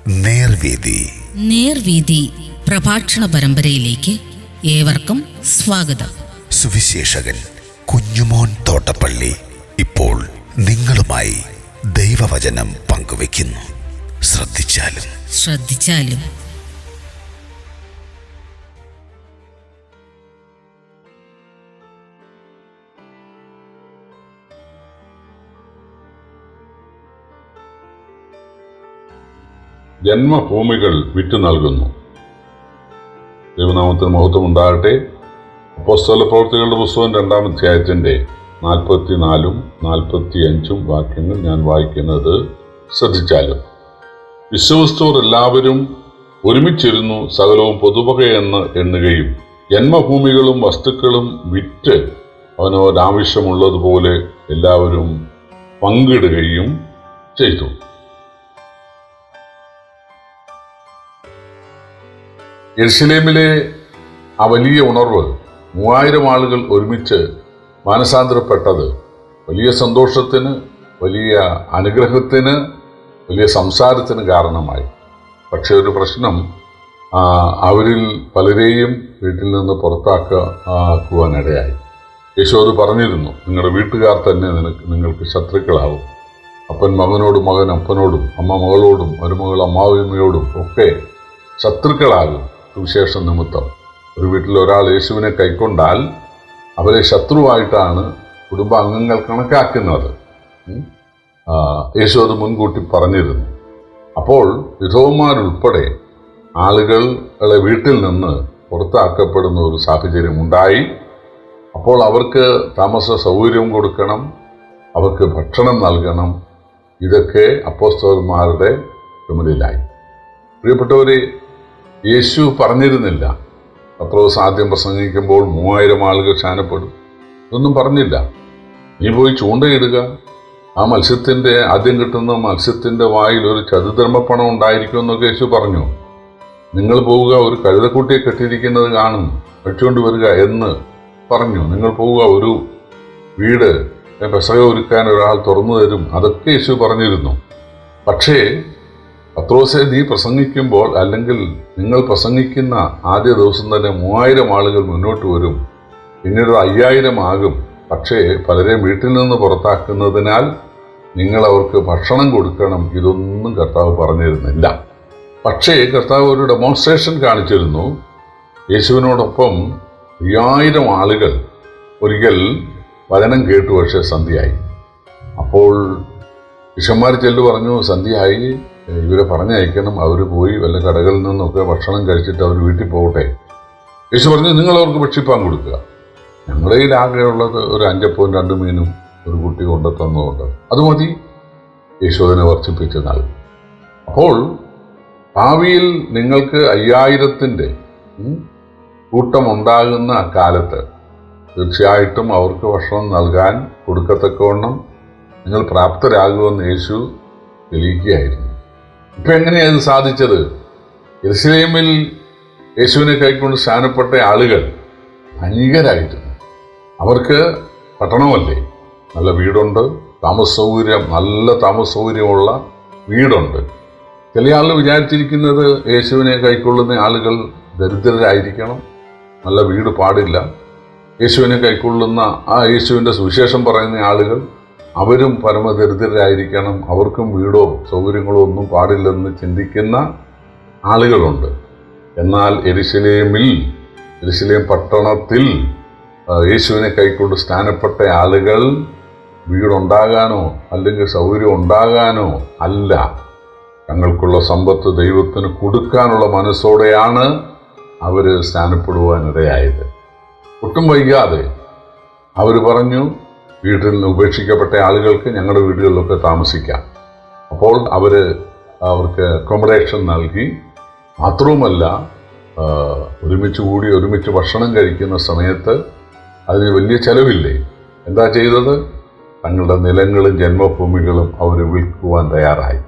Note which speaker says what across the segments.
Speaker 1: നേർവീതി പ്രഭാഷണ പരമ്പരയിലേക്ക് ഏവർക്കും സ്വാഗതം.
Speaker 2: സുവിശേഷകൻ കുഞ്ഞുമോൻ തോട്ടപ്പള്ളി ഇപ്പോൾ നിങ്ങളുമായി ദൈവവചനം പങ്കുവെക്കുന്നു. ശ്രദ്ധിച്ചാലും
Speaker 3: ജന്മഭൂമികൾ വിറ്റു നൽകുന്നു. ദൈവനാമത്തിന് മഹത്വം ഉണ്ടാകട്ടെ. അപ്പോസ്തല പ്രവൃത്തികളുടെ പുസ്തകം 2-ാം അധ്യായത്തിൻ്റെ 44-ഉം 45-ഉം വാക്യങ്ങൾ ഞാൻ വായിക്കുന്നത് ശ്രദ്ധിച്ചാലും. വിശ്വസ്തോർ എല്ലാവരും ഒരുമിച്ചിരുന്നു സകലവും പൊതുവകയെന്ന് എണ്ണുകയും ജന്മഭൂമികളും വസ്തുക്കളും വിറ്റ് അവനവരാവശ്യമുള്ളതുപോലെ എല്ലാവരും പങ്കിടുകയും ചെയ്തു. യെരുശലേമിലെ ആ വലിയ ഉണർവ്, 3000 ആളുകൾ ഒരുമിച്ച് മാനസാന്തരപ്പെട്ടത് വലിയ സന്തോഷത്തിന്, വലിയ അനുഗ്രഹത്തിന്, വലിയ സംസാരത്തിന് കാരണമായി. പക്ഷെ ഒരു പ്രശ്നം, അവരിൽ പലരെയും വീട്ടിൽ നിന്ന് പുറത്താക്കുവാനിടയായി. യേശു അത് പറഞ്ഞിരുന്നു, നിങ്ങളുടെ വീട്ടുകാർ തന്നെ നിങ്ങൾക്ക് ശത്രുക്കളാവും. അപ്പൻ മകനോടും, മകൻ അപ്പനോടും, അമ്മ മകളോടും, മരുമകൾ അമ്മാവിയമ്മയോടും ഒക്കെ ശത്രുക്കളാകും സുവിശേഷം നിമിത്തം. ഒരു വീട്ടിൽ ഒരാൾ യേശുവിനെ കൈക്കൊണ്ടാൽ അവരെ ശത്രുവായിട്ടാണ് കുടുംബാംഗങ്ങൾ കണക്കാക്കുന്നത്. യേശു അത് മുൻകൂട്ടി പറഞ്ഞിരുന്നു. അപ്പോൾ വിധവന്മാരുൾപ്പെടെ ആളുകളെ വീട്ടിൽ നിന്ന് പുറത്താക്കപ്പെടുന്ന ഒരു സാഹചര്യം ഉണ്ടായി. അപ്പോൾ അവർക്ക് താമസ സൗകര്യം കൊടുക്കണം, അവർക്ക് ഭക്ഷണം നൽകണം. ഇതൊക്കെ അപ്പോസ്തലന്മാരുടെ ചുമലിലായി. പ്രിയപ്പെട്ടവരെ, യേശു പറഞ്ഞിരുന്നില്ല പത്രോസ് ആദ്യം പ്രസംഗിക്കുമ്പോൾ 3000 ആളുകൾ സ്നാനപ്പെടും. ഇതൊന്നും പറഞ്ഞില്ല. നീ പോയി ചൂണ്ടയിടുക, ആ മത്സ്യത്തിൻ്റെ ആദ്യം കിട്ടുന്ന മത്സ്യത്തിൻ്റെ വായിൽ ഒരു ചതുധർമ്മപ്പണം ഉണ്ടായിരിക്കും എന്നൊക്കെ യേശു പറഞ്ഞു. നിങ്ങൾ പോവുക, ഒരു കഴുതക്കുട്ടിയെ കെട്ടിയിരിക്കുന്നത് കാണും, വെച്ചുകൊണ്ട് വരിക എന്ന് പറഞ്ഞു. നിങ്ങൾ പോവുക, ഒരു വീട് പെസക ഒരുക്കാൻ ഒരാൾ തുറന്നു തരും, അതൊക്കെ യേശു പറഞ്ഞിരുന്നു. പക്ഷേ പത്രോസെ, നീ പ്രസംഗിക്കുമ്പോൾ, അല്ലെങ്കിൽ നിങ്ങൾ പ്രസംഗിക്കുന്ന ആദ്യ ദിവസം തന്നെ 3000 ആളുകൾ മുന്നോട്ട് വരും, പിന്നീട് 5000 ആകും. പക്ഷേ പലരെയും വീട്ടിൽ നിന്ന് പുറത്താക്കുന്നതിനാൽ നിങ്ങൾ അവർക്ക് ഭക്ഷണം കൊടുക്കണം. ഇതൊന്നും കർത്താവ് പറഞ്ഞിരുന്നില്ല. പക്ഷേ കർത്താവ് ഒരു ഡെമോൺസ്ട്രേഷൻ കാണിച്ചിരുന്നു. യേശുവിനോടൊപ്പം 5000 ആളുകൾ ഒരിക്കൽ വചനം കേട്ടു. പക്ഷേ സന്ധ്യയായി. അപ്പോൾ ശിഷ്യന്മാർ ചെല്ലു പറഞ്ഞു, സന്ധ്യയായി, ഇവരെ പറഞ്ഞയക്കണം, അവർ പോയി വല്ല കടകളിൽ നിന്നൊക്കെ ഭക്ഷണം കഴിച്ചിട്ട് അവർ വീട്ടിൽ പോകട്ടെ. യേശു പറഞ്ഞു, നിങ്ങൾ അവർക്ക് ഭക്ഷിപ്പാൻ കൊടുക്കുക. ഞങ്ങളുടെ കയ്യിൽ ആകെയുള്ളത് ഒരു 5 അപ്പവും 2 മീനും ഒരു കുട്ടി കൊണ്ട് തന്നുകൊണ്ട് അത് മതി. യേശു അതിനെ വർദ്ധിപ്പിച്ച് നൽകും. അപ്പോൾ ഭാവിയിൽ നിങ്ങൾക്ക് 5000-ന്റെ കൂട്ടമുണ്ടാകുന്ന കാലത്ത് തീർച്ചയായിട്ടും അവർക്ക് ഭക്ഷണം നൽകാൻ കൊടുക്കത്തക്കവണ്ണം നിങ്ങൾ പ്രാപ്തരാകുമെന്ന് യേശു തെളിയിക്കുകയായിരുന്നു. ഇപ്പം എങ്ങനെയാണ് ഇത് സാധിച്ചത്? യെരുശലേമിൽ യേശുവിനെ കൈക്കൊണ്ട് സ്നാനപ്പെട്ട ആളുകൾ ധനികരായിരുന്നു. അവർക്ക് പട്ടണമല്ലേ, നല്ല വീടുണ്ട്, നല്ല താമസ സൗകര്യമുള്ള വീടുണ്ട്. ചില ആളുകൾ വിചാരിച്ചിരിക്കുന്നത് യേശുവിനെ കൈക്കൊള്ളുന്ന ആളുകൾ ദരിദ്രരായിരിക്കണം, നല്ല വീട് പാടില്ല. യേശുവിനെ കൈക്കൊള്ളുന്ന യേശുവിൻ്റെ സുവിശേഷം പറയുന്ന ആളുകൾ അവരും പരമദരിദ്രരായിരിക്കണം, അവർക്കും വീടോ സൗകര്യങ്ങളോ ഒന്നും പാടില്ലെന്ന് ചിന്തിക്കുന്ന ആളുകളുണ്ട്. എന്നാൽ യെരുശലേം പട്ടണത്തിൽ യേശുവിനെ കൈക്കൊണ്ട് സ്നാനപ്പെട്ട ആളുകൾ വീടുണ്ടാകാനോ അല്ലെങ്കിൽ സൗകര്യം ഉണ്ടാകാനോ അല്ല, തങ്ങൾക്കുള്ള സമ്പത്ത് ദൈവത്തിന് കൊടുക്കാനുള്ള മനസ്സോടെയാണ് അവർ സ്നാനപ്പെടുവാനിടയായത്. ഒട്ടും വൈകാതെ അവർ പറഞ്ഞു, വീട്ടിൽ നിന്ന് ഉപേക്ഷിക്കപ്പെട്ട ആളുകൾക്ക് ഞങ്ങളുടെ വീടുകളിലൊക്കെ താമസിക്കാം. അപ്പോൾ അവർക്ക് അക്കോമഡേഷൻ നൽകി. മാത്രവുമല്ല, ഒരുമിച്ച് ഭക്ഷണം കഴിക്കുന്ന സമയത്ത് അതിന് വലിയ ചെലവില്ലേ. എന്താ ചെയ്തത്? തങ്ങളുടെ നിലങ്ങളും ജന്മഭൂമികളും അവർ വിൽക്കുവാൻ തയ്യാറായി.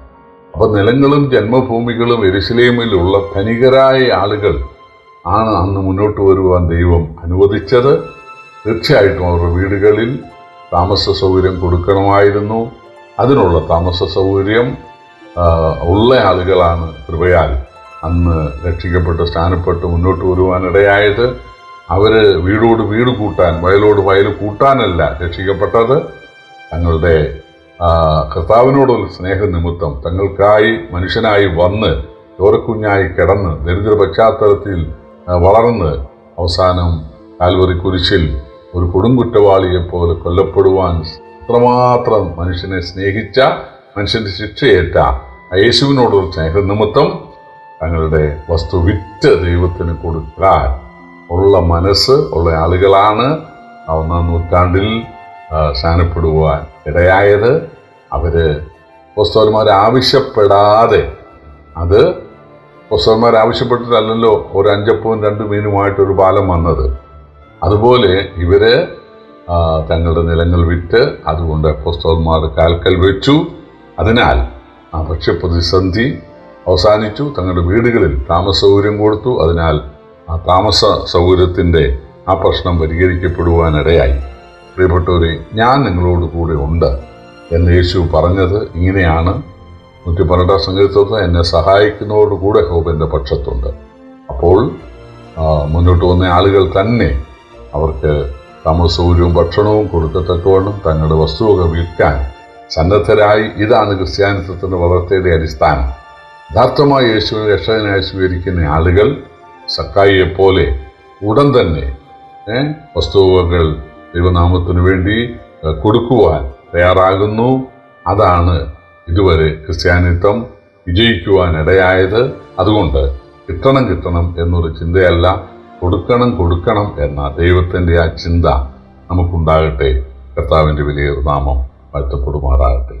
Speaker 3: അപ്പോൾ നിലങ്ങളും ജന്മഭൂമികളും യെരുശലേമിലുള്ള ധനികരായ ആളുകൾ ആണ് അന്ന് മുന്നോട്ട് വരുവാൻ ദൈവം അനുവദിച്ചത്. തീർച്ചയായിട്ടും അവരുടെ വീടുകളിൽ താമസ സൗകര്യം കൊടുക്കണമായിരുന്നു. അതിനുള്ള താമസ സൗകര്യം ഉള്ള ആളുകളാണ് കൃപയാൽ അന്ന് രക്ഷിക്കപ്പെട്ട് സ്ഥാനപ്പെട്ട് മുന്നോട്ട് വരുവാനിടയായത്. അവർ വീടോട് വീട് കൂട്ടാൻ, വയലോട് വയൽ കൂട്ടാനല്ല രക്ഷിക്കപ്പെട്ടത്. തങ്ങളുടെ കർത്താവിനോടുള്ള സ്നേഹനിമിത്തം തങ്ങൾക്കായി മനുഷ്യനായി വന്ന് ചോരക്കുഞ്ഞായി കിടന്ന് ദരിദ്ര പശ്ചാത്തലത്തിൽ വളർന്ന് അവസാനം കാൽവറി കുരിശിൽ ഒരു കൊടുങ്കുറ്റവാളിയെപ്പോലെ കൊല്ലപ്പെടുവാൻ അത്രമാത്രം മനുഷ്യനെ സ്നേഹിച്ച, മനുഷ്യന്റെ ശിക്ഷയേറ്റ യേശുവിനോടുള്ള സ്നേഹനിമിത്തം തങ്ങളുടെ വസ്തു വിറ്റ് ദൈവത്തിന് കൊടുക്കാൻ ഉള്ള മനസ്സ് ഉള്ള ആളുകളാണ് 1-ാം നൂറ്റാണ്ടിൽ സ്ഥാനപ്പെടുവാൻ ഇടയായത്. അവര് അപ്പോസ്തലന്മാർ ആവശ്യപ്പെടാതെ, അത് അപ്പോസ്തലന്മാർ ആവശ്യപ്പെട്ടിട്ടല്ലല്ലോ ഒരു 5 അപ്പവും 2 മീനുമായിട്ടൊരു ബാലം വന്നത്. അതുപോലെ ഇവര് തങ്ങളുടെ നിലങ്ങൾ വിറ്റ് അതുകൊണ്ട് അപ്പോസ്തലന്മാർ കാൽക്കൽ വെച്ചു. അതിനാൽ ആ ഭക്ഷ്യപ്രതിസന്ധി അവസാനിച്ചു. തങ്ങളുടെ വീടുകളിൽ താമസ സൗകര്യം കൊടുത്തു. അതിനാൽ ആ താമസ സൗകര്യത്തിൻ്റെ ആ പ്രശ്നം പരിഹരിക്കപ്പെടുവാനിടയായി. പ്രിയപ്പെട്ടവരെ, ഞാൻ നിങ്ങളോട് കൂടെ ഉണ്ട് എന്ന് യേശു പറഞ്ഞത് ഇങ്ങനെയാണ്. 112 സങ്കീർത്തനത്തിൽ എന്നെ സഹായിക്കുന്നതോടുകൂടെ യഹോവ എൻ്റെ പക്ഷത്തുണ്ട്. അപ്പോൾ മുന്നോട്ട് വന്ന ആളുകൾ തന്നെ അവർക്ക് താമസ സൗകര്യവും ഭക്ഷണവും കൊടുക്കത്തക്കവണ്ണം തങ്ങളുടെ വസ്തുവക വിൽക്കാൻ സന്നദ്ധരായി. ഇതാണ് ക്രിസ്ത്യാനിത്വത്തിൻ്റെ വളർച്ചയുടെ അടിസ്ഥാനം. യഥാർത്ഥമായി യേശുവിനെ രക്ഷകനായി സ്വീകരിക്കുന്ന ആളുകൾ സക്കായിയെ പോലെ ഉടൻ തന്നെ വസ്തുവകകൾ ദൈവനാമത്തിനു വേണ്ടി കൊടുക്കുവാൻ തയ്യാറാകുന്നു. അതാണ് ഇതുവരെ ക്രിസ്ത്യാനിത്വം വിജയിക്കുവാൻ ഇടയായത്. അതുകൊണ്ട് കിട്ടണം എന്നൊരു ചിന്തയല്ല, കൊടുക്കണം എന്ന ദൈവത്തിൻ്റെ ആ ചിന്ത നമുക്കുണ്ടാകട്ടെ. കർത്താവിൻ്റെ വലിയ നാമം വാഴ്ത്തപ്പെടുമാറാകട്ടെ.